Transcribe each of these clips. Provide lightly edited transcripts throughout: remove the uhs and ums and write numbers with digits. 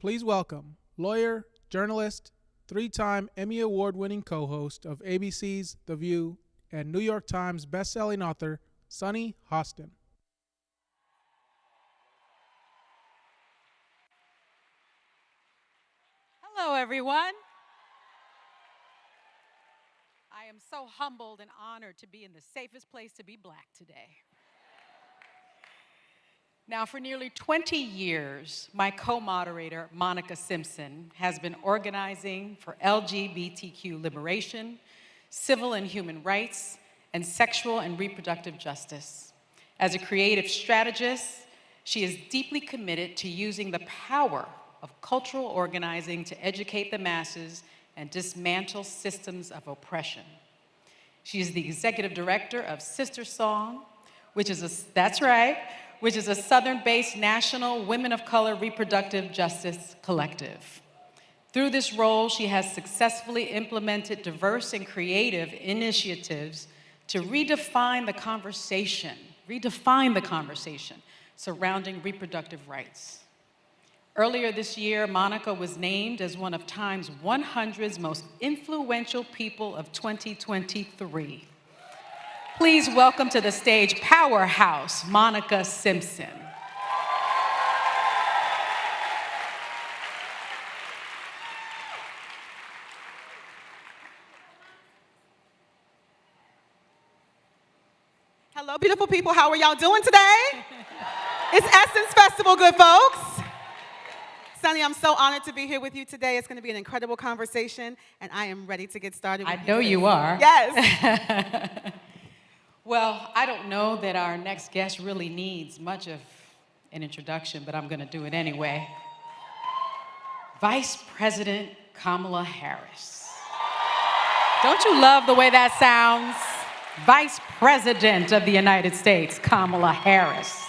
Please welcome lawyer, journalist, three-time Emmy Award-winning co-host of ABC's The View and New York Times best-selling author, Sunny Hostin. Hello, everyone. I am so humbled and honored to be in the safest place to be Black today. Now, for nearly 20 years, my co-moderator, Monica Simpson, has been organizing for LGBTQ liberation, civil and human rights, and sexual and reproductive justice. As a creative strategist, she is deeply committed to using the power of cultural organizing to educate the masses and dismantle systems of oppression. She is the executive director of Sister Song, which is a Southern-based national women of color reproductive justice collective. Through this role, she has successfully implemented diverse and creative initiatives to redefine the conversation surrounding reproductive rights. Earlier this year, Monica was named as one of Time's 100's most influential people of 2023. Please welcome to the stage powerhouse Monica Simpson. Hello, beautiful people. How are y'all doing today? It's Essence Festival, good folks. Sunny, I'm so honored to be here with you today. It's going to be an incredible conversation, and I am ready to get started with I know you are. Yes. Well, I don't know that our next guest really needs much of an introduction, but I'm going to do it anyway. Vice President Kamala Harris. Don't you love the way that sounds? Vice President of the United States, Kamala Harris.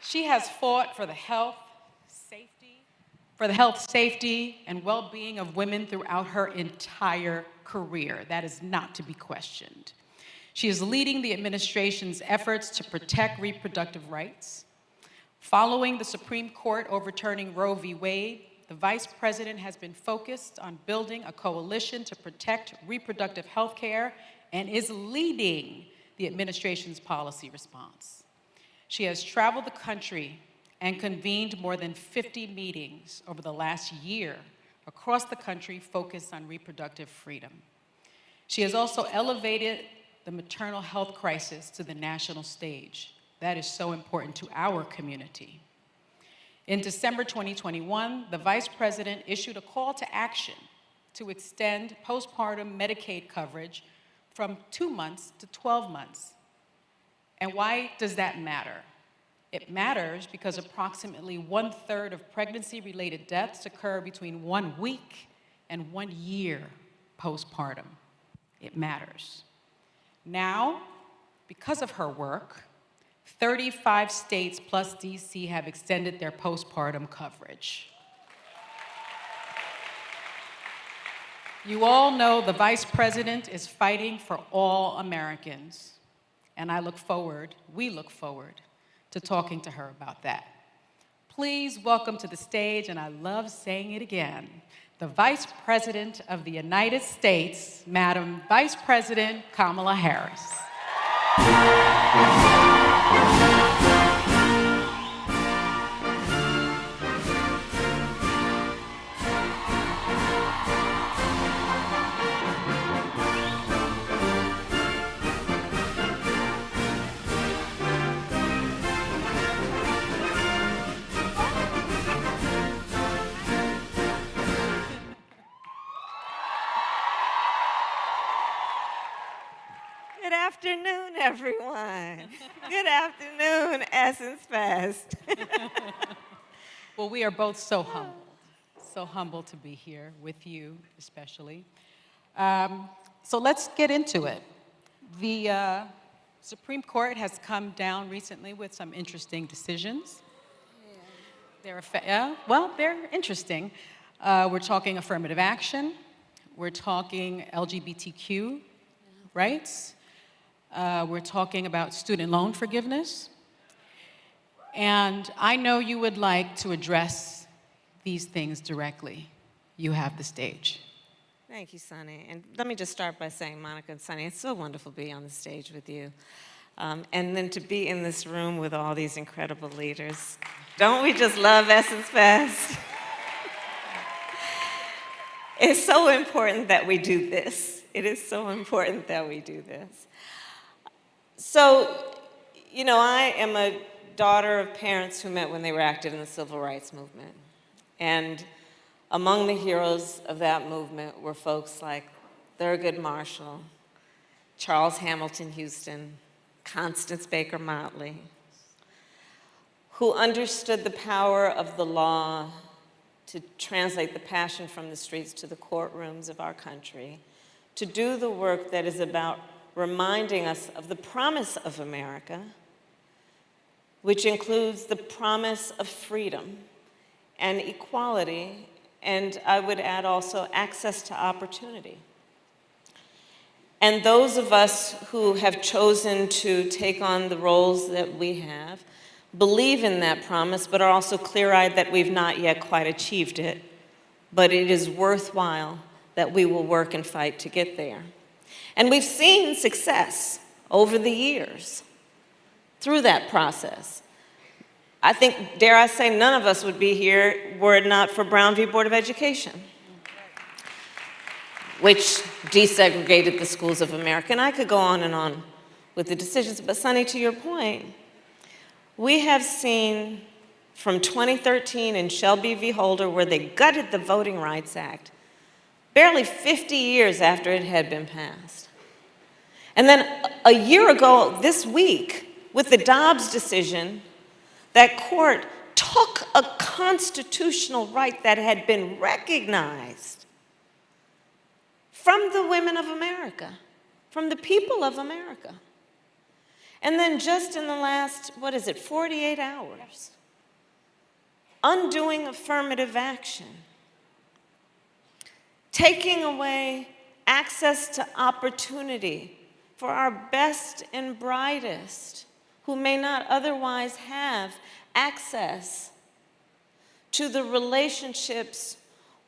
She has fought for the health, safety, and well-being of women throughout her entire career. That is not to be questioned. She is leading the administration's efforts to protect reproductive rights. Following the Supreme Court overturning Roe v. Wade, the Vice President has been focused on building a coalition to protect reproductive health care and is leading the administration's policy response. She has traveled the country and convened more than 50 meetings over the last year across the country focused on reproductive freedom. She has also elevated the maternal health crisis to the national stage. That is so important to our community. In December 2021, the Vice President issued a call to action to extend postpartum Medicaid coverage from 2 months to 12 months. And why does that matter? It matters because approximately 1/3 of pregnancy-related deaths occur between 1 week and 1 year postpartum. It matters. Now, because of her work, 35 states plus DC have extended their postpartum coverage. You all know the Vice President is fighting for all Americans, and we look forward to talking to her about that. Please welcome to the stage, and I love saying it again, the Vice President of the United States, Madam Vice President Kamala Harris. Good afternoon, everyone. Good afternoon, Essence Fest. Well, we are both so humbled to be here with you, especially. So let's get into it. The Supreme Court has come down recently with some interesting decisions. They're interesting. We're talking affirmative action. We're talking LGBTQ rights. We're talking about student loan forgiveness. And I know you would like to address these things directly, you have the stage. Thank you, Sunny. And let me just start by saying, Monica and Sunny, it's so wonderful to be on the stage with you. And then to be in this room with all these incredible leaders. Don't we just love Essence Fest? It's so important that we do this. It is so important that we do this. So, you know, I am a daughter of parents who met when they were active in the civil rights movement. And among the heroes of that movement were folks like Thurgood Marshall, Charles Hamilton Houston, Constance Baker Motley, who understood the power of the law to translate the passion from the streets to the courtrooms of our country, to do the work that is about reminding us of the promise of America, which includes the promise of freedom and equality, and I would add also access to opportunity. And those of us who have chosen to take on the roles that we have believe in that promise, but are also clear-eyed that we've not yet quite achieved it. But it is worthwhile that we will work and fight to get there. And we've seen success over the years through that process. I think, dare I say, none of us would be here were it not for Brown v. Board of Education, which desegregated the schools of America. And I could go on and on with the decisions, but Sunny, to your point, we have seen from 2013 in Shelby v. Holder, where they gutted the Voting Rights Act, barely 50 years after it had been passed. And then a year ago this week, with the Dobbs decision, that court took a constitutional right that had been recognized from the women of America, from the people of America. And then just in the last, 48 hours, undoing affirmative action, taking away access to opportunity for our best and brightest who may not otherwise have access to the relationships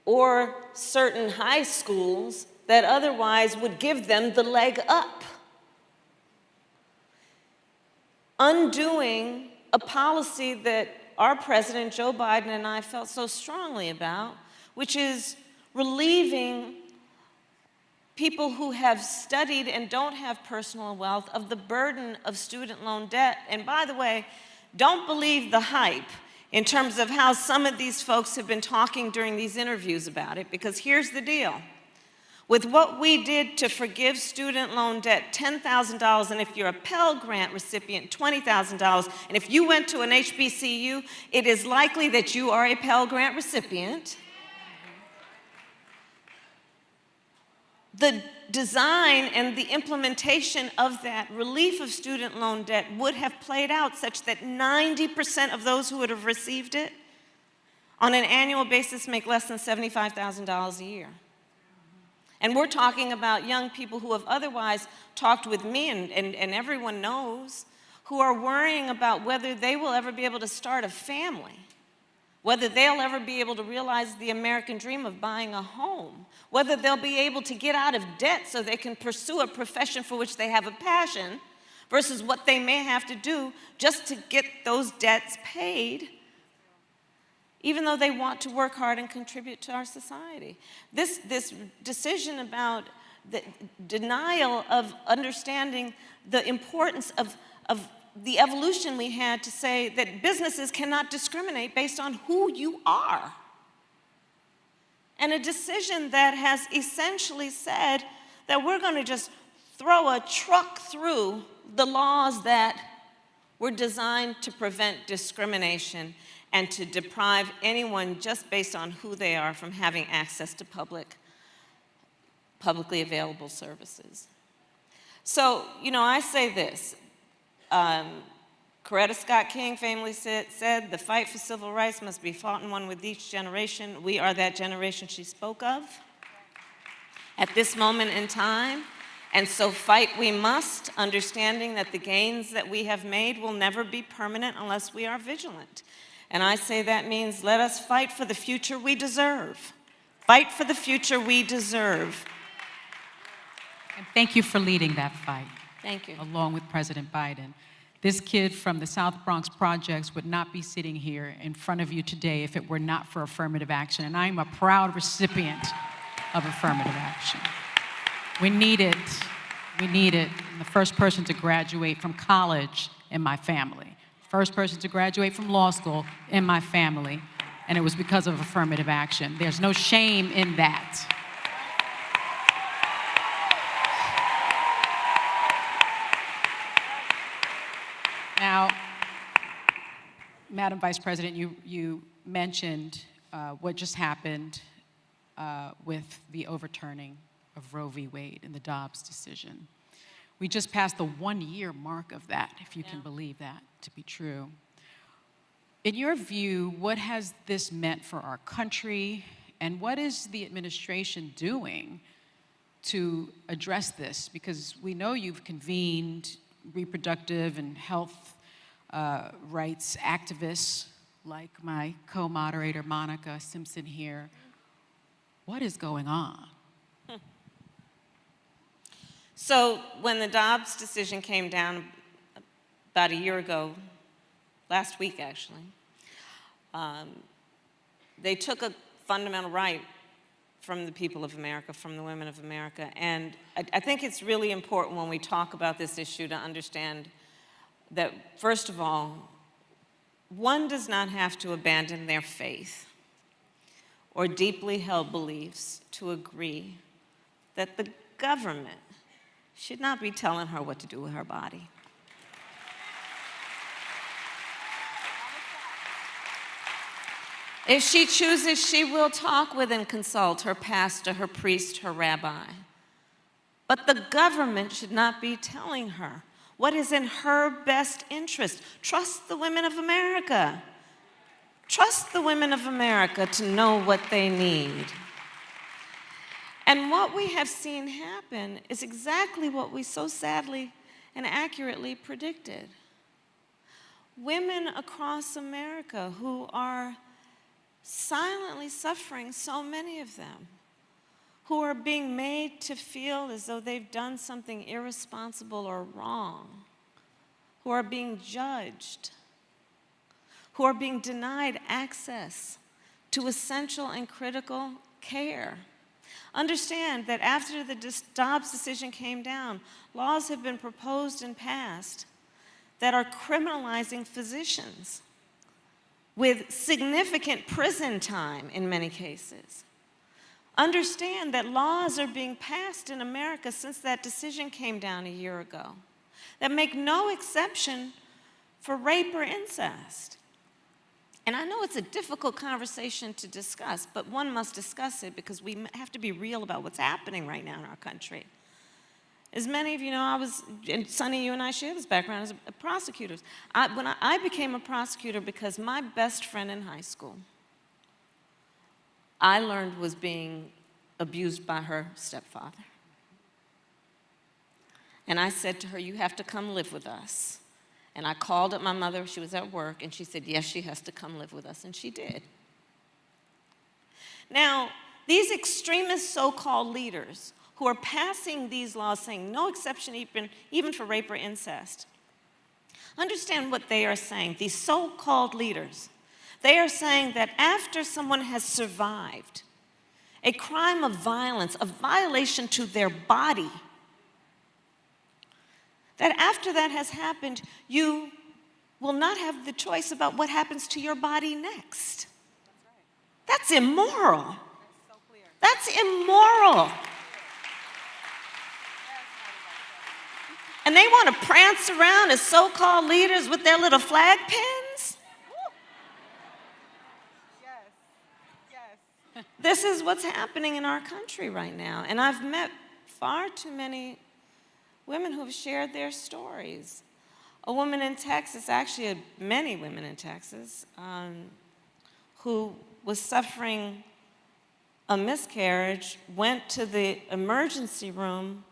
or certain high schools that otherwise would give them the leg up. Undoing a policy that our President, Joe Biden, and I felt so strongly about, which is relieving people who have studied and don't have personal wealth of the burden of student loan debt. And by the way, don't believe the hype in terms of how some of these folks have been talking during these interviews about it, because here's the deal. With what we did to forgive student loan debt, $10,000, and if you're a Pell Grant recipient, $20,000, and if you went to an HBCU, it is likely that you are a Pell Grant recipient. The design and the implementation of that relief of student loan debt would have played out such that 90% of those who would have received it on an annual basis make less than $75,000 a year. And we're talking about young people who have otherwise talked with me, and everyone knows, who are worrying about whether they will ever be able to start a family, whether they'll ever be able to realize the American dream of buying a home, whether they'll be able to get out of debt so they can pursue a profession for which they have a passion, versus what they may have to do just to get those debts paid, even though they want to work hard and contribute to our society. This decision about the denial of understanding the importance of the evolution we had to say that businesses cannot discriminate based on who you are. And a decision that has essentially said that we're going to just throw a truck through the laws that were designed to prevent discrimination and to deprive anyone just based on who they are from having access to publicly available services. So, you know, I say this. Coretta Scott King famously said, the fight for civil rights must be fought and won with each generation. We are that generation she spoke of at this moment in time. And so fight we must, understanding that the gains that we have made will never be permanent unless we are vigilant. And I say that means let us fight for the future we deserve. Fight for the future we deserve. And thank you for leading that fight. Thank you. Along with President Biden. This kid from the South Bronx projects would not be sitting here in front of you today if it were not for affirmative action. And I'm a proud recipient of affirmative action. We need it. We need it. I'm the first person to graduate from college in my family. First person to graduate from law school in my family. And it was because of affirmative action. There's no shame in that. Now, Madam Vice President, you mentioned what just happened with the overturning of Roe v. Wade and the Dobbs decision. We just passed the 1-year mark of that, if you can believe that to be true. In your view, what has this meant for our country, and what is the administration doing to address this? Because we know you've convened reproductive and health rights activists like my co-moderator Monica Simpson here. What is going on? So when the Dobbs decision came down about a year ago, last week actually, they took a fundamental right from the people of America, from the women of America. And I think it's really important when we talk about this issue to understand that, first of all, one does not have to abandon their faith or deeply held beliefs to agree that the government should not be telling her what to do with her body. If she chooses, she will talk with and consult her pastor, her priest, her rabbi. But the government should not be telling her what is in her best interest. Trust the women of America. Trust the women of America to know what they need. And what we have seen happen is exactly what we so sadly and accurately predicted. Women across America who are silently suffering, so many of them, who are being made to feel as though they've done something irresponsible or wrong, who are being judged, who are being denied access to essential and critical care. Understand that after the Dobbs decision came down, laws have been proposed and passed that are criminalizing physicians with significant prison time in many cases. Understand that laws are being passed in America since that decision came down a year ago that make no exception for rape or incest. And I know it's a difficult conversation to discuss, but one must discuss it because we have to be real about what's happening right now in our country. As many of you know, and Sonny, you and I share this background as prosecutors. When I became a prosecutor because my best friend in high school, I learned was being abused by her stepfather. And I said to her, you have to come live with us. And I called up my mother, she was at work, and she said, yes, she has to come live with us, and she did. Now, these extremist so-called leaders who are passing these laws saying no exception even for rape or incest, understand what they are saying, these so-called leaders. They are saying that after someone has survived a crime of violence, a violation to their body, that after that has happened, you will not have the choice about what happens to your body next. That's immoral. That's immoral. And they want to prance around as so-called leaders with their little flag pins? Yes. This is what's happening in our country right now. And I've met far too many women who have shared their stories. A woman in Texas, actually many women in Texas, who was suffering a miscarriage, went to the emergency room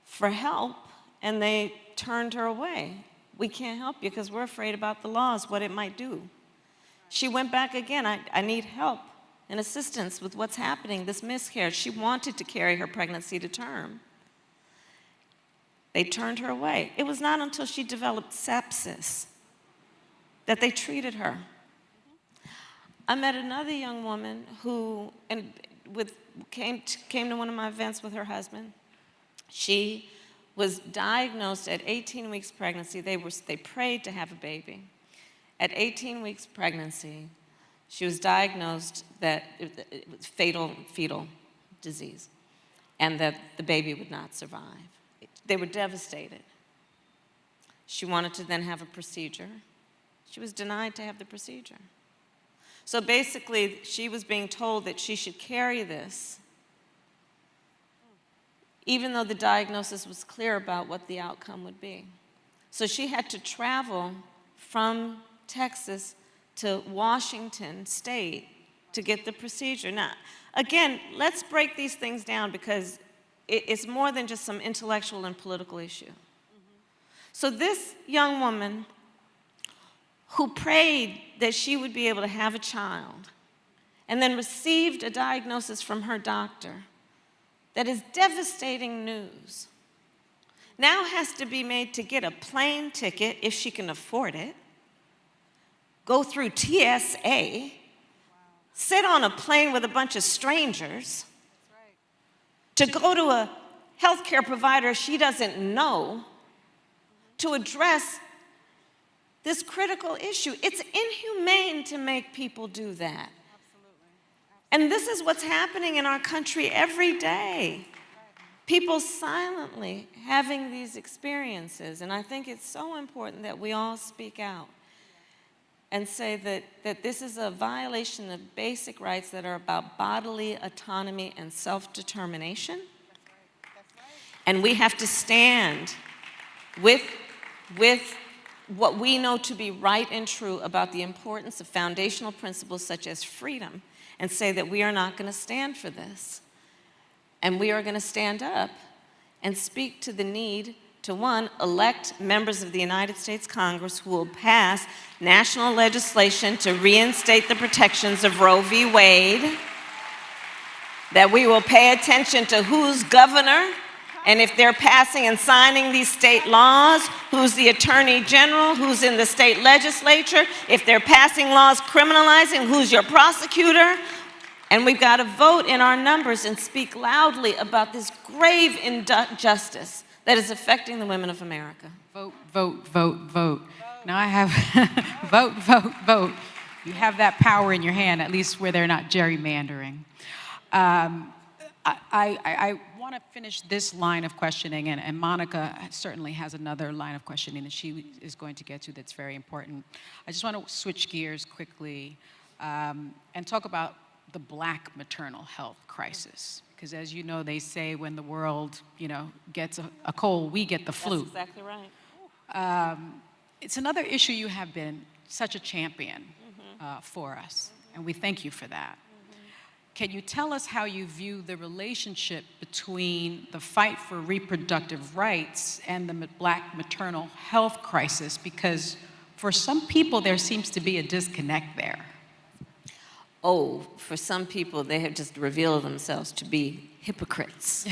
for help, and they turned her away. We can't help you because we're afraid about the laws, what it might do. She went back again. I need help and assistance with what's happening, this miscarriage. She wanted to carry her pregnancy to term. They turned her away. It was not until she developed sepsis that they treated her. I met another young woman who came to one of my events with her husband. She was diagnosed at 18 weeks pregnancy. They prayed to have a baby. At 18 weeks pregnancy, she was diagnosed that it was fetal disease, and that the baby would not survive. They were devastated. She wanted to then have a procedure. She was denied to have the procedure. So basically, she was being told that she should carry this, even though the diagnosis was clear about what the outcome would be. So she had to travel from Texas to Washington State to get the procedure. Now, again, let's break these things down, because it's more than just some intellectual and political issue. So this young woman who prayed that she would be able to have a child, and then received a diagnosis from her doctor that is devastating news, now has to be made to get a plane ticket, if she can afford it, go through TSA, sit on a plane with a bunch of strangers, to go to a healthcare provider she doesn't know to address this critical issue. It's inhumane to make people do that. And this is what's happening in our country every day. People silently having these experiences. And I think it's so important that we all speak out and say that this is a violation of basic rights that are about bodily autonomy and self-determination. And we have to stand with what we know to be right and true about the importance of foundational principles such as freedom, and say that we are not going to stand for this. And we are going to stand up and speak to the need to, one, elect members of the United States Congress who will pass national legislation to reinstate the protections of Roe v. Wade, that we will pay attention to who's governor, and if they're passing and signing these state laws, who's the attorney general, who's in the state legislature, if they're passing laws criminalizing, who's your prosecutor. And we've got to vote in our numbers and speak loudly about this grave injustice that is affecting the women of America. Vote, vote, vote, vote. Now I have vote, vote, vote. You have that power in your hand, at least where they're not gerrymandering. I want to finish this line of questioning, and Monica certainly has another line of questioning that she is going to get to that's very important. I just want to switch gears quickly and talk about the Black maternal health crisis. Because as you know, they say when the world, gets a cold, we get the flu. That's exactly right. It's another issue you have been such a champion for us, and we thank you for that. Can you tell us how you view the relationship between the fight for reproductive rights and the Black maternal health crisis? Because for some people, there seems to be a disconnect there. Oh, for some people, they have just revealed themselves to be hypocrites.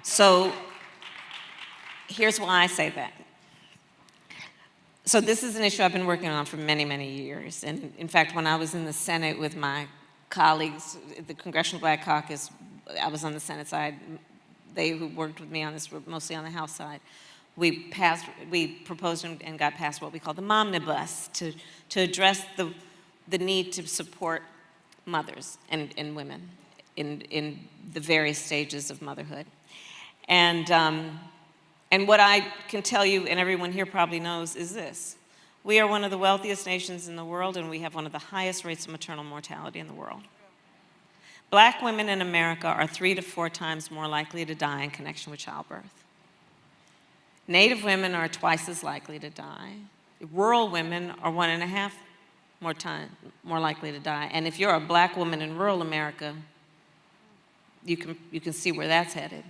So here's why I say that. So this is an issue I've been working on for many, many years. And in fact, when I was in the Senate with my colleagues, the Congressional Black Caucus, I was on the Senate side. They who worked with me on this were mostly on the House side. We proposed and got passed what we call the Momnibus to address the need to support mothers and women in the various stages of motherhood. And what I can tell you, and everyone here probably knows, is this. We are one of the wealthiest nations in the world, and we have one of the highest rates of maternal mortality in the world. Black women in America are 3 to 4 times more likely to die in connection with childbirth. Native women are twice as likely to die. Rural women are 1.5 more likely to die. And if you're a Black woman in rural America, you can see where that's headed.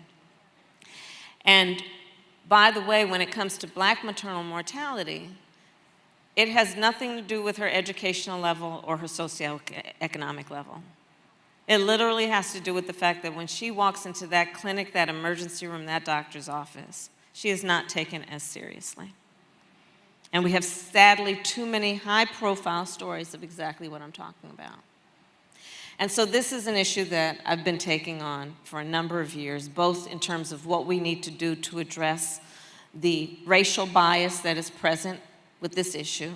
And by the way, when it comes to Black maternal mortality, It has nothing to do with her educational level or her socioeconomic level. It literally has to do with the fact that when she walks into that clinic, that emergency room, that doctor's office, she is not taken as seriously. And we have, sadly, too many high-profile stories of exactly what I'm talking about. And so this is an issue that I've been taking on for a number of years, both in terms of what we need to do to address the racial bias that is present with this issue.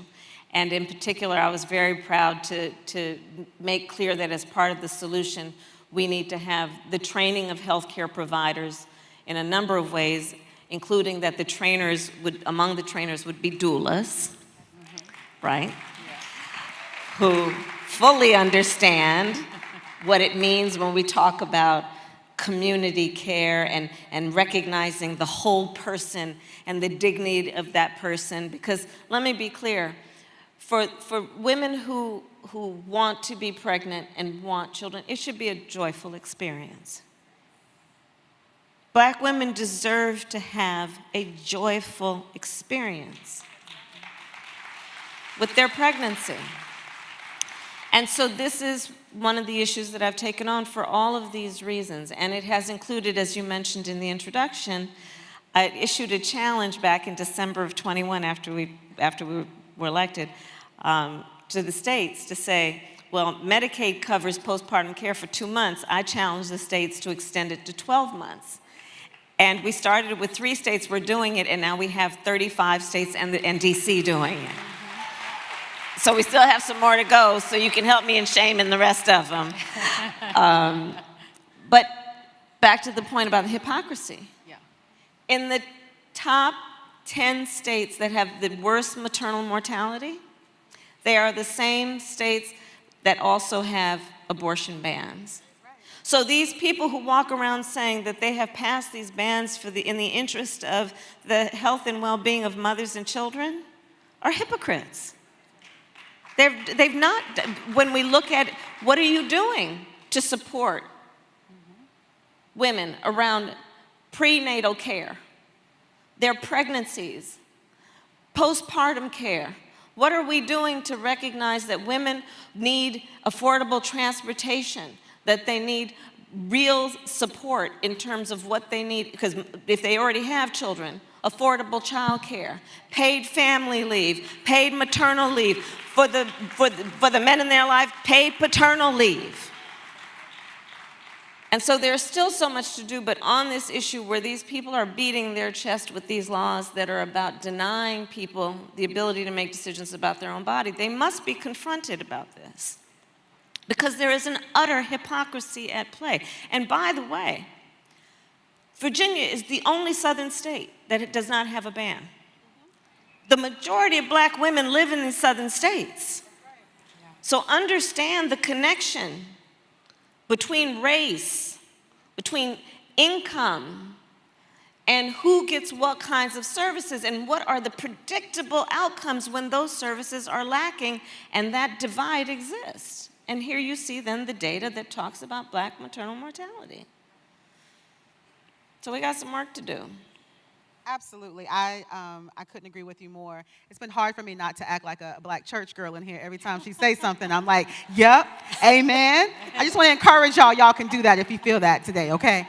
And in particular, I was very proud to make clear that as part of the solution, we need to have the training of healthcare providers in a number of ways, including that the trainers would, among the trainers would be doulas, right? Yeah. Who fully understand what it means when we talk about community care and recognizing the whole person and the dignity of that person. Because let me be clear, for women who want to be pregnant and want children, it should be a joyful experience. Black women deserve to have a joyful experience with their pregnancy. And so this is one of the issues that I've taken on for all of these reasons. And it has included, as you mentioned in the introduction, I issued a challenge back in December of 21 after we were elected to the states to say, well, Medicaid covers postpartum care for 2 months. I challenged the states to extend it to 12 months. And we started with 3 states were doing it, and now we have 35 states and DC doing it. So we still have some more to go, so you can help me in shaming the rest of them. But back to the point about the hypocrisy. Yeah. In the top 10 states that have the worst maternal mortality, they are the same states that also have abortion bans. So these people who walk around saying that they have passed these bans in the interest of the health and well-being of mothers and children are hypocrites. They've not, when we look at what are you doing to support women around prenatal care, their pregnancies, postpartum care, what are we doing to recognize that women need affordable transportation, that they need real support in terms of what they need, because if they already have children, affordable child care, paid family leave, paid maternal leave, for the men in their life, paid paternal leave. And so there's still so much to do, but on this issue where these people are beating their chest with these laws that are about denying people the ability to make decisions about their own body, they must be confronted about this. Because there is an utter hypocrisy at play. And by the way, Virginia is the only southern state that it does not have a ban. The majority of black women live in these southern states. So understand the connection between race, between income, and who gets what kinds of services, and what are the predictable outcomes when those services are lacking, and that divide exists. And here you see then the data that talks about black maternal mortality. So we got some work to do. Absolutely. I couldn't agree with you more. It's been hard for me not to act like a black church girl in here. Every time she says something, I'm like, yep, amen. I just want to encourage y'all. Y'all can do that if you feel that today, okay?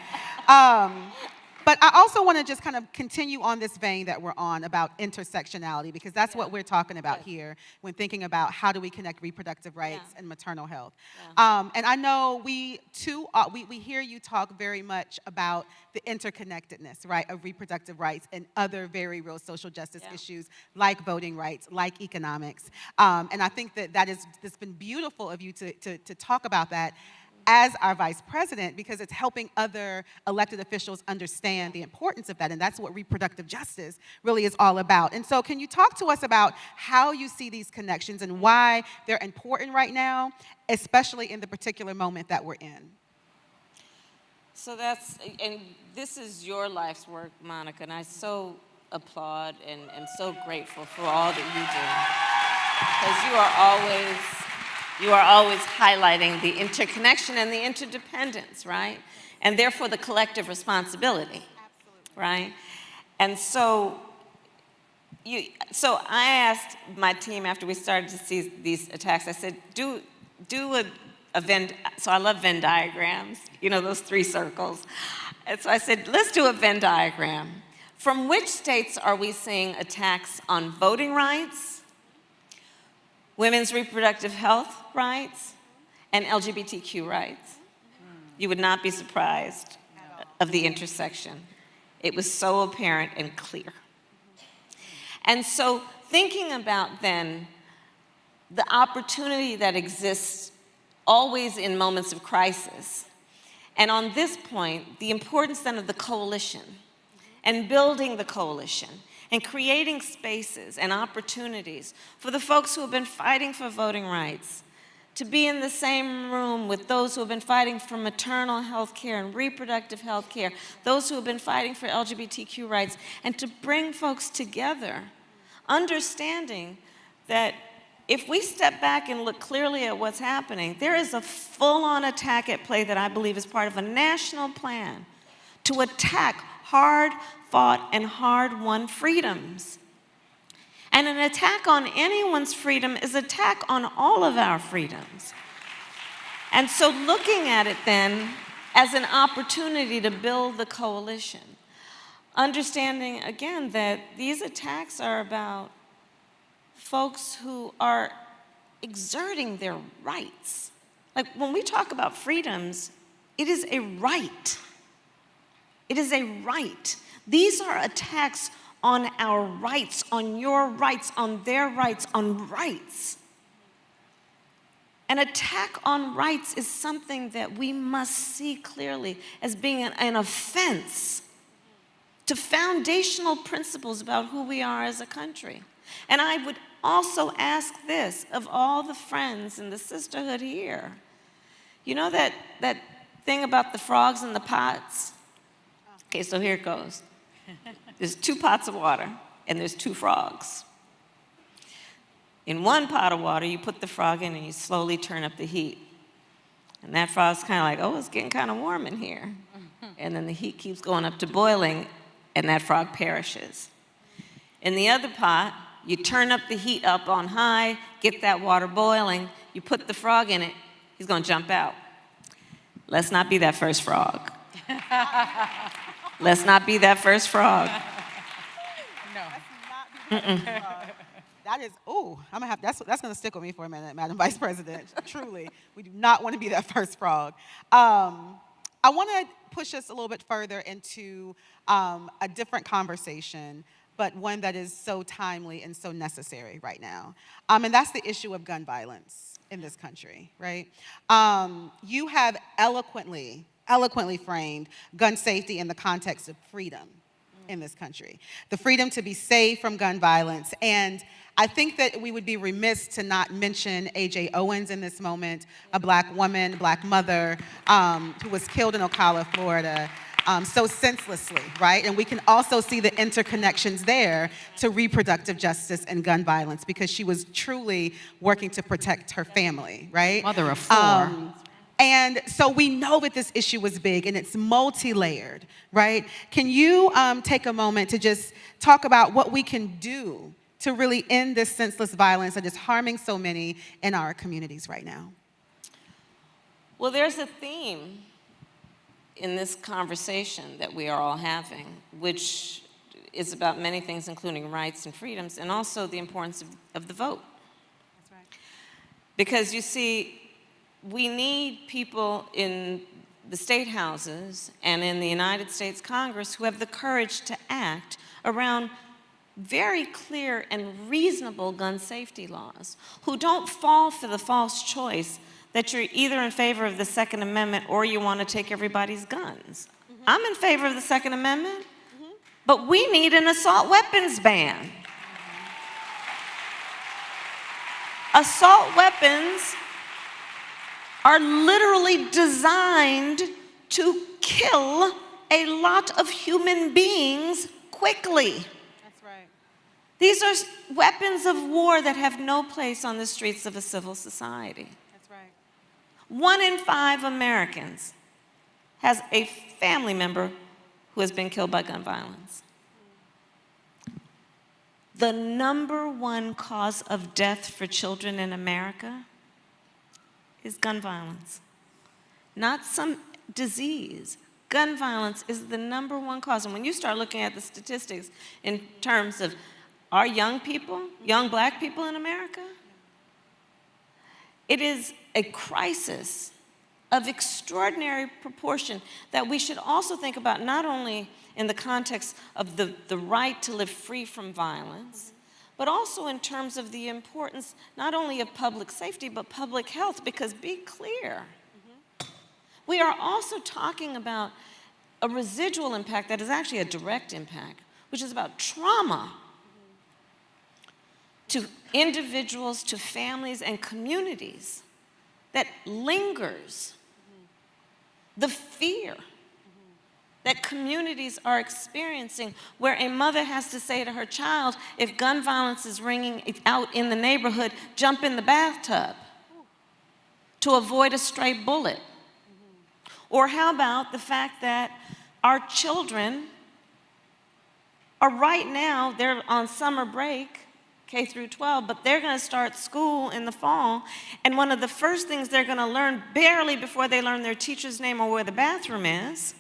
But I also want to just kind of continue on this vein that we're on about intersectionality, because that's what we're talking about here when thinking about how do we connect reproductive rights and maternal health. And I know we hear you talk very much about the interconnectedness, right, of reproductive rights and other very real social justice issues like voting rights, like economics. And I think that it's been beautiful of you to talk about that as our vice president, because it's helping other elected officials understand the importance of that, and that's what reproductive justice really is all about. And so can you talk to us about how you see these connections and why they're important right now, especially in the particular moment that we're in? So and this is your life's work, Monica, and I so applaud and am so grateful for all that you do, because you are always highlighting the interconnection and the interdependence, right? And therefore the collective responsibility, right? And so So I asked my team after we started to see these attacks, I said, do a Venn, so I love Venn diagrams, you know, those 3 circles. And so I said, let's do a Venn diagram. From which states are we seeing attacks on voting rights, women's reproductive health rights, and LGBTQ rights? You would not be surprised of the intersection. It was so apparent and clear. And so thinking about then the opportunity that exists always in moments of crisis, and on this point, the importance then of the coalition and building the coalition and creating spaces and opportunities for the folks who have been fighting for voting rights to be in the same room with those who have been fighting for maternal health care and reproductive health care, those who have been fighting for LGBTQ rights, and to bring folks together, understanding that if we step back and look clearly at what's happening, there is a full-on attack at play that I believe is part of a national plan to attack hard-fought and hard-won freedoms. And an attack on anyone's freedom is an attack on all of our freedoms. And so looking at it then as an opportunity to build the coalition, understanding again that these attacks are about folks who are exerting their rights. Like when we talk about freedoms, it is a right. It is a right. These are attacks on our rights, on your rights, on their rights, on rights. An attack on rights is something that we must see clearly as being an offense to foundational principles about who we are as a country. And I would also ask this of all the friends in the sisterhood here. You know that thing about the frogs in the pots? Okay, so here it goes. There's 2 pots of water, and there's 2 frogs. In one pot of water, you put the frog in, and you slowly turn up the heat. And that frog's kind of like, oh, it's getting kind of warm in here. And then the heat keeps going up to boiling, and that frog perishes. In the other pot, you turn up the heat up on high, get that water boiling, you put the frog in it, he's going to jump out. Let's not be that first frog. Let's not be that first frog. No. Let's not be that first frog. That is, ooh, I'm gonna have, that's gonna stick with me for a minute, Madam Vice President. Truly, we do not want to be that first frog. I want to push us a little bit further into a different conversation, but one that is so timely and so necessary right now. And that's the issue of gun violence in this country, right? You have eloquently framed gun safety in the context of freedom in this country. The freedom to be safe from gun violence. And I think that we would be remiss to not mention A.J. Owens in this moment, a black woman, black mother, who was killed in Ocala, Florida, so senselessly, right? And we can also see the interconnections there to reproductive justice and gun violence because she was truly working to protect her family, right? Mother of 4. And so we know that this issue was big and it's multi-layered, right? Can you take a moment to just talk about what we can do to really end this senseless violence that is harming so many in our communities right now? Well, there's a theme in this conversation that we are all having, which is about many things, including rights and freedoms, and also the importance of the vote. That's right. Because you see, we need people in the state houses and in the United States Congress who have the courage to act around very clear and reasonable gun safety laws, who don't fall for the false choice that you're either in favor of the Second Amendment or you want to take everybody's guns. Mm-hmm. I'm in favor of the Second Amendment, mm-hmm. but we need an assault weapons ban. Mm-hmm. Assault weapons are literally designed to kill a lot of human beings quickly. That's right. These are weapons of war that have no place on the streets of a civil society. That's right. 1 in 5 Americans has a family member who has been killed by gun violence. the #1 cause of death for children in America is gun violence. Not some disease. Gun violence is the #1 cause. And when you start looking at the statistics in terms of our young people, young black people in America, it is a crisis of extraordinary proportion that we should also think about, not only in the context of the right to live free from violence, but also in terms of the importance not only of public safety, but public health, because be clear, we are also talking about a residual impact that is actually a direct impact, which is about trauma to individuals, to families, and communities that lingers. The fear that communities are experiencing, where a mother has to say to her child, if gun violence is ringing out in the neighborhood, jump in the bathtub to avoid a stray bullet. Or how about the fact that our children are right now, they're on summer break, K through 12, but they're going to start school in the fall, and one of the first things they're going to learn, barely before they learn their teacher's name or where the bathroom is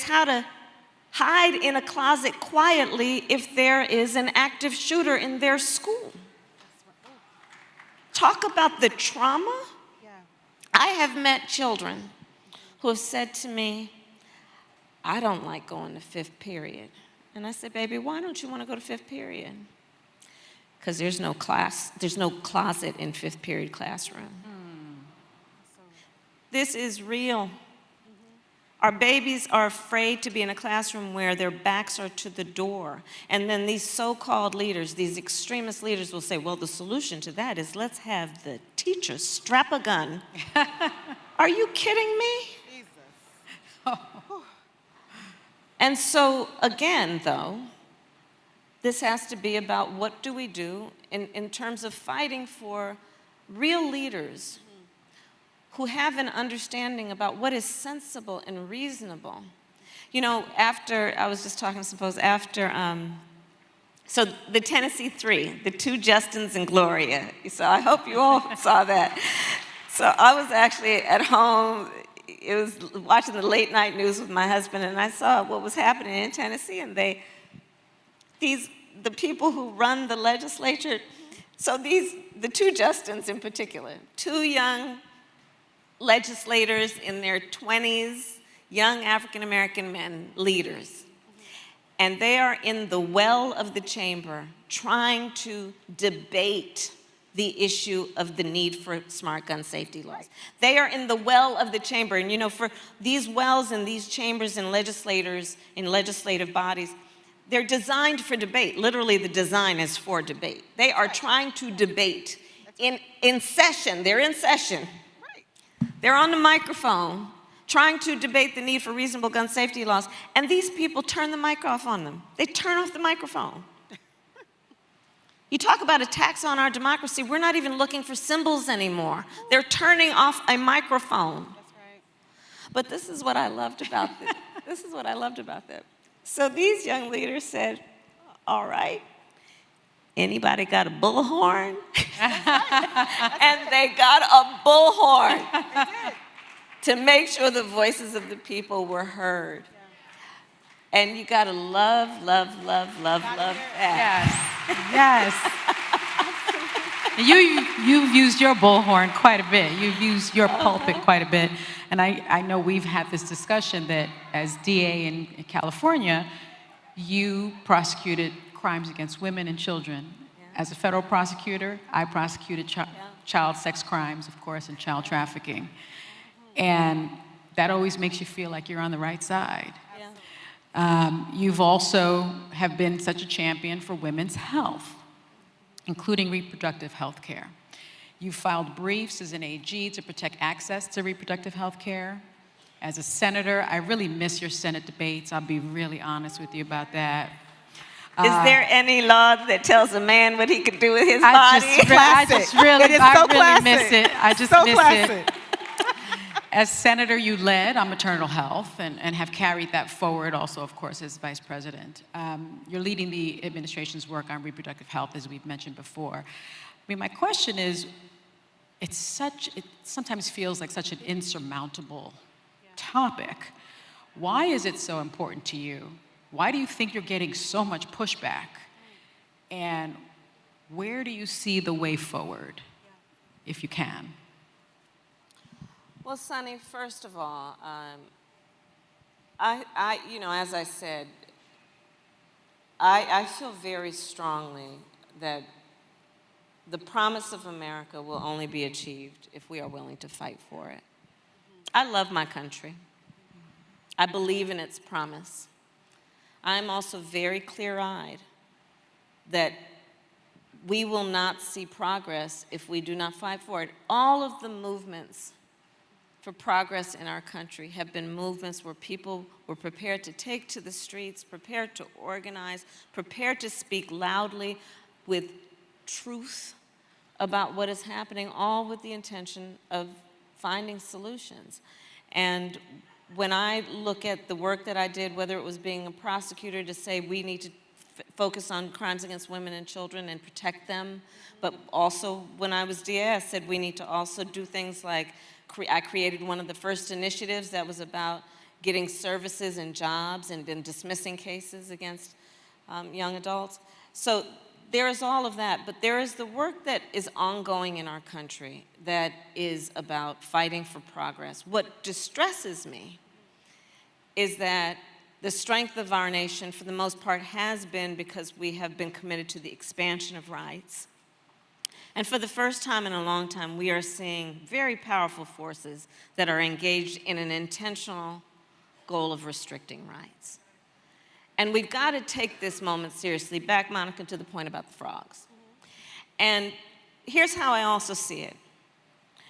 how to hide in a closet quietly if there is an active shooter in their school. Talk about the trauma. I have met children who have said to me, I don't like going to 5th period. And I said, baby, why don't you want to go to 5th period? Because there's no closet in 5th period classroom. This is real. Our babies are afraid to be in a classroom where their backs are to the door. And then these so-called leaders, these extremist leaders will say, well, the solution to that is let's have the teacher strap a gun. Are you kidding me? Jesus. And so, again, though, this has to be about what do we do in terms of fighting for real leaders who have an understanding about what is sensible and reasonable. You know, after, I was just talking to some folks, so the Tennessee Three, the 2 Justins and Gloria. So I hope you all saw that. So I was actually at home, it was watching the late night news with my husband, and I saw what was happening in Tennessee, and the people who run the legislature, so the 2 Justins in particular, 2 young legislators in their 20s, young African-American men, leaders. And they are in the well of the chamber trying to debate the issue of the need for smart gun safety laws. They are in the well of the chamber. And you know, for these wells and these chambers and legislators in legislative bodies, they're designed for debate. Literally, the design is for debate. They are trying to debate in session. They're in session. They're on the microphone trying to debate the need for reasonable gun safety laws, and these people turn the mic off on them. They turn off the microphone. You talk about attacks on our democracy, we're not even looking for symbols anymore. They're turning off a microphone. That's right. But this is what I loved about this. This is what I loved about that. So these young leaders said, all right, anybody got a bullhorn? And they got a bullhorn to make sure the voices of the people were heard. Yeah. And you gotta love that. Yes. You've used your bullhorn quite a bit. You've used your pulpit quite a bit. And I know we've had this discussion that as DA in California, you prosecuted crimes against women and children. Yeah. As a federal prosecutor, I prosecuted child sex crimes, of course, and child trafficking. And that always makes you feel like you're on the right side. Yeah. You've also have been such a champion for women's health, including reproductive health care. You filed briefs as an AG to protect access to reproductive health care. As a senator, I really miss your Senate debates. I'll be really honest with you about that. Is there any law that tells a man what he can do with his body? I just really miss it. I just miss it. As senator, you led on maternal health and have carried that forward also, of course, as vice president. You're leading the administration's work on reproductive health, as we've mentioned before. I mean, my question is, it sometimes feels like such an insurmountable topic. Why is it so important to you? Why do you think you're getting so much pushback? And where do you see the way forward, if you can? Well, Sunny, first of all, you know, as I said, I feel very strongly that the promise of America will only be achieved if we are willing to fight for it. I love my country. I believe in its promise. I'm also very clear-eyed that we will not see progress if we do not fight for it. All of the movements for progress in our country have been movements where people were prepared to take to the streets, prepared to organize, prepared to speak loudly with truth about what is happening, all with the intention of finding solutions. And when I look at the work that I did, whether it was being a prosecutor to say we need to focus on crimes against women and children and protect them, but also when I was DA, I said we need to also do things like I created one of the first initiatives that was about getting services and jobs and then dismissing cases against young adults. So there is all of that, but there is the work that is ongoing in our country that is about fighting for progress. What distresses me is that the strength of our nation, for the most part, has been because we have been committed to the expansion of rights. And for the first time in a long time, we are seeing very powerful forces that are engaged in an intentional goal of restricting rights. And we've got to take this moment seriously. Back, Monica, to the point about the frogs. And here's how I also see it.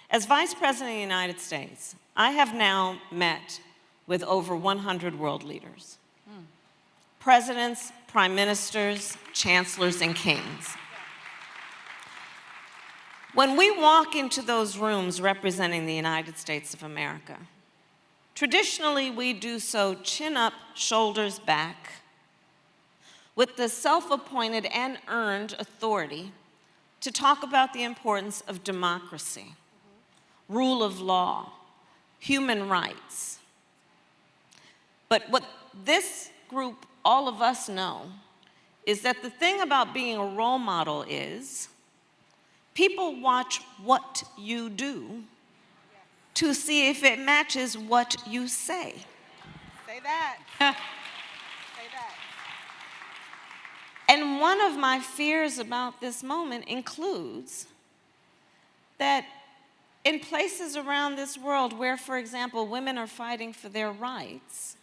As Vice President of the United States, I have now met with over 100 world leaders. Presidents, prime ministers, chancellors, and kings. When we walk into those rooms representing the United States of America, traditionally we do so chin up, shoulders back, with the self-appointed and earned authority to talk about the importance of democracy, rule of law, human rights. But what this group, all of us know, is that the thing about being a role model is people watch what you do to see if it matches what you say. Say that. Say that. And one of my fears about this moment includes that in places around this world where, for example, women are fighting for their rights,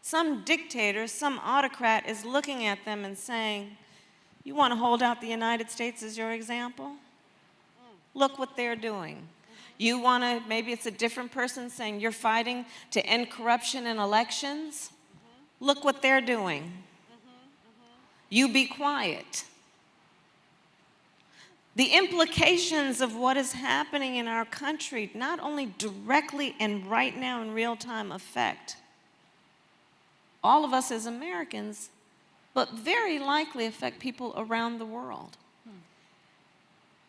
some dictator, some autocrat is looking at them and saying, you want to hold out the United States as your example? Look what they're doing. You want to, maybe it's a different person saying you're fighting to end corruption in elections? Look what they're doing. You be quiet. The implications of what is happening in our country not only directly and right now in real time affect all of us as Americans, but very likely affect people around the world.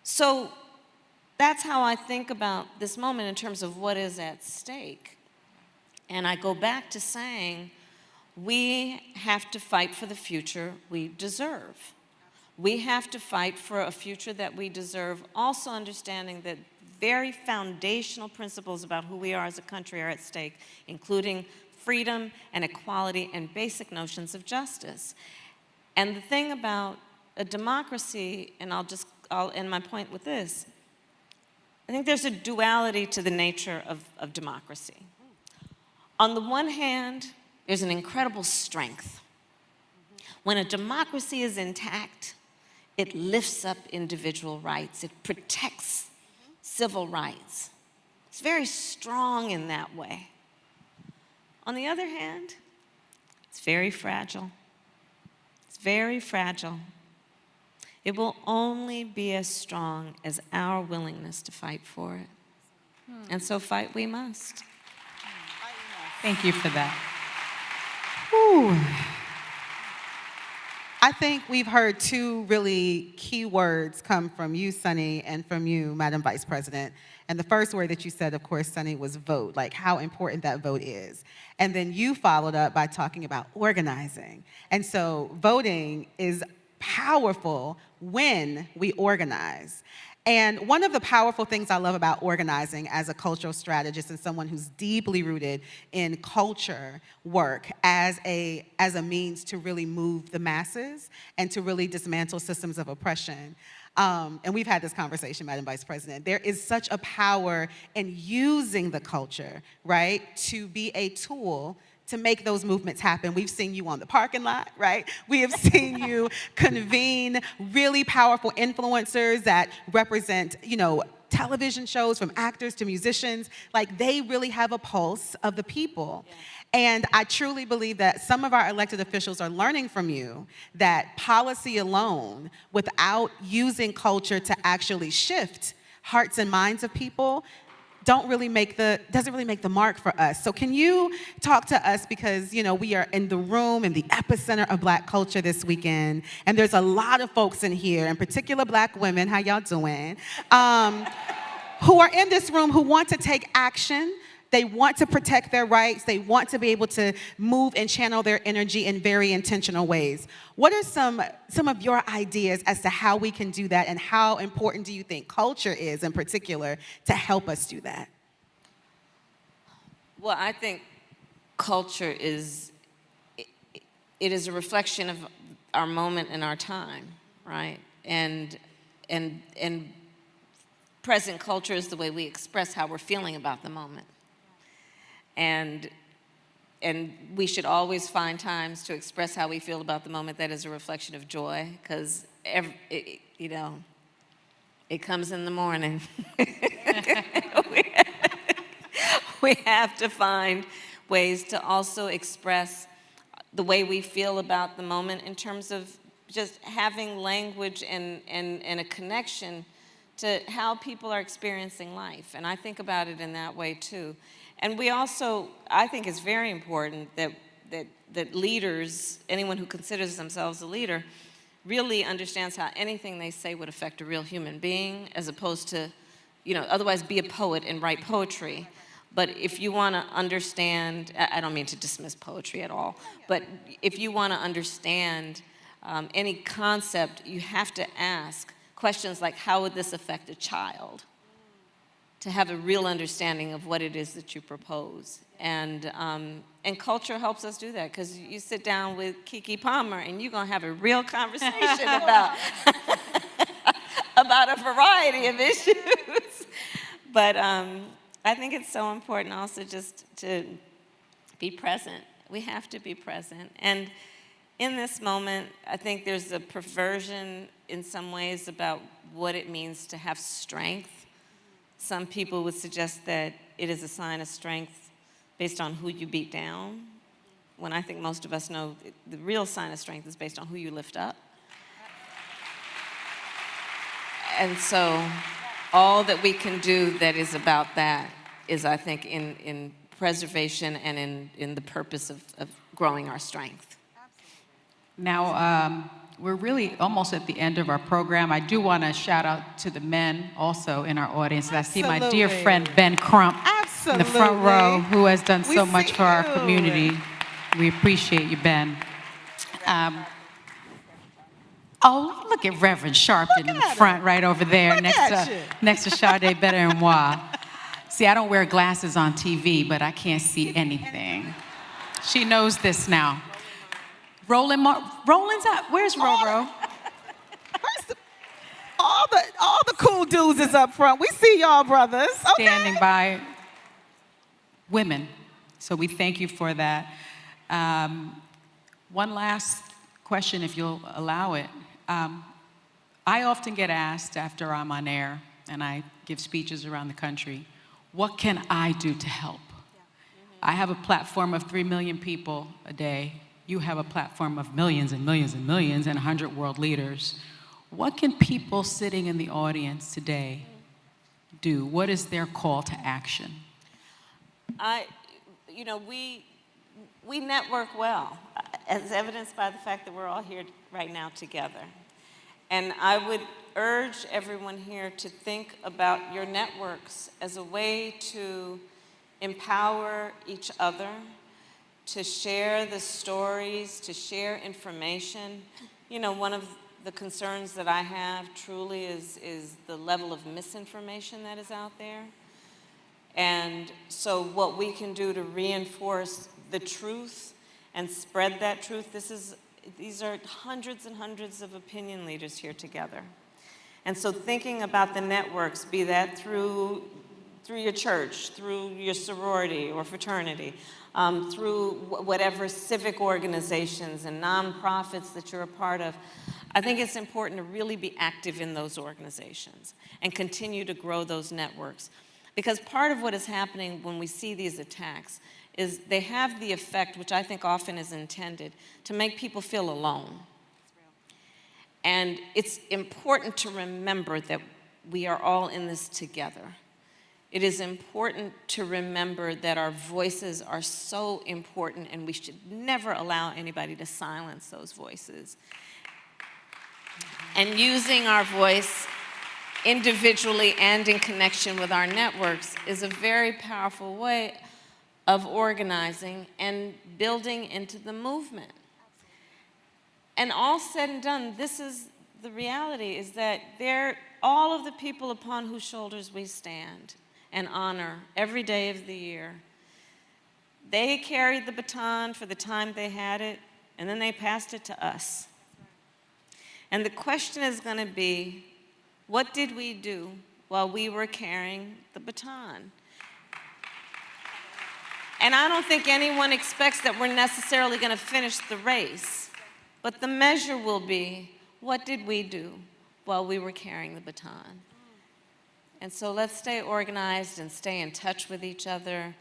So that's how I think about this moment in terms of what is at stake. And I go back to saying we have to fight for the future we deserve. We have to fight for a future that we deserve, also understanding that very foundational principles about who we are as a country are at stake, including freedom and equality and basic notions of justice. And the thing about a democracy, and I'll end my point with this, I think there's a duality to the nature of democracy. On the one hand, there's an incredible strength. When a democracy is intact, it lifts up individual rights. It protects civil rights. It's very strong in that way. On the other hand, it's very fragile. It's very fragile. It will only be as strong as our willingness to fight for it. And so fight we must. Thank you for that. Ooh. I think we've heard two really key words come from you, Sunny, and from you, Madam Vice President. And the first word that you said, of course, Sunny, was vote, like how important that vote is. And then you followed up by talking about organizing. And so voting is powerful when we organize. And one of the powerful things I love about organizing as a cultural strategist and someone who's deeply rooted in culture work as a means to really move the masses and to really dismantle systems of oppression. And we've had this conversation, Madam Vice President. There is such a power in using the culture, right, to be a tool to make those movements happen. We've seen you on the parking lot, right? We have seen you convene really powerful influencers that represent, television shows, from actors to musicians. Like, they really have a pulse of the people. Yeah. And I truly believe that some of our elected officials are learning from you that policy alone, without using culture to actually shift hearts and minds of people, doesn't really make the mark for us. So can you talk to us, because we are in the room, in the epicenter of Black culture this weekend, and there's a lot of folks in here, in particular Black women, how y'all doing, who are in this room who want to take action. They want to protect their rights. They want to be able to move and channel their energy in very intentional ways. What are some of your ideas as to how we can do that, and how important do you think culture is in particular to help us do that? Well, I think culture is a reflection of our moment and our time, right? And present culture is the way we express how we're feeling about the moment. And we should always find times to express how we feel about the moment that is a reflection of joy, because it comes in the morning. we have to find ways to also express the way we feel about the moment in terms of just having language and a connection to how people are experiencing life. And I think about it in that way too. And we also, I think it's very important that leaders, anyone who considers themselves a leader, really understands how anything they say would affect a real human being, as opposed to, otherwise be a poet and write poetry. But if you want to understand, I don't mean to dismiss poetry at all, but if you want to understand any concept, you have to ask questions like, how would this affect a child? To have a real understanding of what it is that you propose. And culture helps us do that, because you sit down with Keke Palmer and you're gonna have a real conversation about a variety of issues. But I think it's so important also just to be present. We have to be present. And in this moment, I think there's a perversion in some ways about what it means to have strength. Some people would suggest that it is a sign of strength based on who you beat down, when I think most of us know the real sign of strength is based on who you lift up. And so all that we can do that is about that is, I think, in preservation and in the purpose of growing our strength. Now, we're really almost at the end of our program. I do want to shout out to the men also in our audience. I see my dear friend Ben Crump in the front row, who has done so much for our community. We appreciate you, Ben. Oh, look at Reverend Sharpton in the front right over there, next to Sade Benoit. See, I don't wear glasses on TV, but I can't see anything. She knows this now. Roland's up. Where's Roro? All the cool dudes is up front. We see y'all, brothers. Okay. Standing by women. So we thank you for that. One last question, if you'll allow it. I often get asked after I'm on air and I give speeches around the country, what can I do to help? I have a platform of 3 million people a day. You have a platform of millions and millions and millions and 100 world leaders. What can people sitting in the audience today do? What is their call to action? We network well, as evidenced by the fact that we're all here right now together. And I would urge everyone here to think about your networks as a way to empower each other, to share the stories, to share information. You know, one of the concerns that I have truly is the level of misinformation that is out there. And so what we can do to reinforce the truth and spread that truth, these are hundreds and hundreds of opinion leaders here together. And so thinking about the networks, be that through your church, through your sorority or fraternity, through whatever civic organizations and nonprofits that you're a part of, I think it's important to really be active in those organizations and continue to grow those networks. Because part of what is happening when we see these attacks is they have the effect, which I think often is intended, to make people feel alone. And it's important to remember that we are all in this together. It is important to remember that our voices are so important, and we should never allow anybody to silence those voices. And using our voice individually and in connection with our networks is a very powerful way of organizing and building into the movement. And all said and done, this is the reality, is that all of the people upon whose shoulders we stand and honor every day of the year, they carried the baton for the time they had it, and then they passed it to us. And the question is going to be, what did we do while we were carrying the baton? And I don't think anyone expects that we're necessarily going to finish the race, but the measure will be, what did we do while we were carrying the baton? And so let's stay organized and stay in touch with each other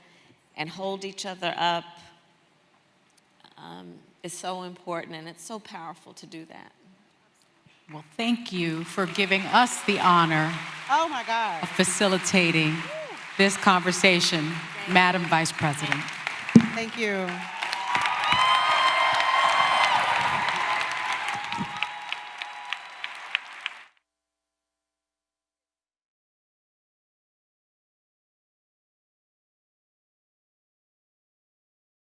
and hold each other up. It's so important, and it's so powerful to do that. Well, thank you for giving us the honor Oh my God. of facilitating this conversation, Madam Vice President. Thank you.